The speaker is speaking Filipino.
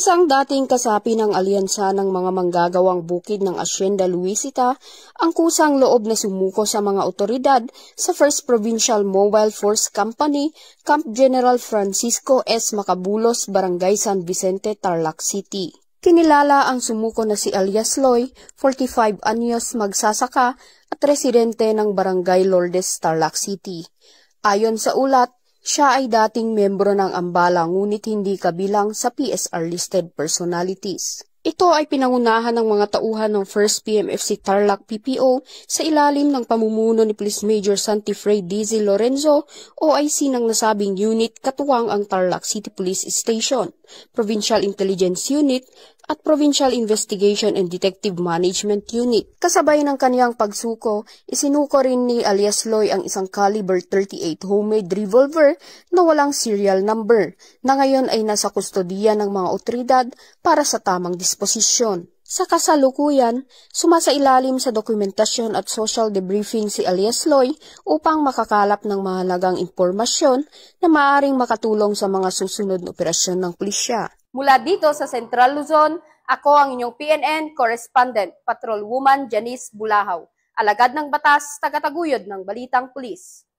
Isang dating kasapi ng alyansa ng mga manggagawang bukid ng Hacienda Luisita ang kusang loob na sumuko sa mga otoridad sa 1st Provincial Mobile Force Company, Camp General Francisco S. Macabulos, Barangay San Vicente, Tarlac City. Kinilala ang sumuko na si alias Loy, 45 anyos, magsasaka at residente ng Barangay Lourdes, Tarlac City. Ayon sa ulat, siya ay dating membro ng Ambala ngunit hindi kabilang sa PSR-listed personalities. Ito ay pinangunahan ng mga tauhan ng 1st PMFC Tarlac PPO sa ilalim ng pamumuno ni Police Major Santifrey DZ Lorenzo, OIC ng nasabing unit katuwang ang Tarlac City Police Station, Provincial Intelligence Unit at Provincial Investigation and Detective Management Unit. Kasabay ng kaniyang pagsuko, isinuko rin ni alias Loy ang isang caliber 38 homemade revolver na walang serial number na ngayon ay nasa kustodiya ng mga otoridad para sa tamang disposisyon. Sa kasalukuyan, sumasailalim sa dokumentasyon at social debriefing si alias Loy upang makakalap ng mahalagang impormasyon na maaaring makatulong sa mga susunod na operasyon ng pulisya. Mula dito sa Central Luzon, ako ang inyong PNN Correspondent, Patrolwoman Janice Bulahaw, alagad ng batas, tagataguyod ng Balitang Pulis.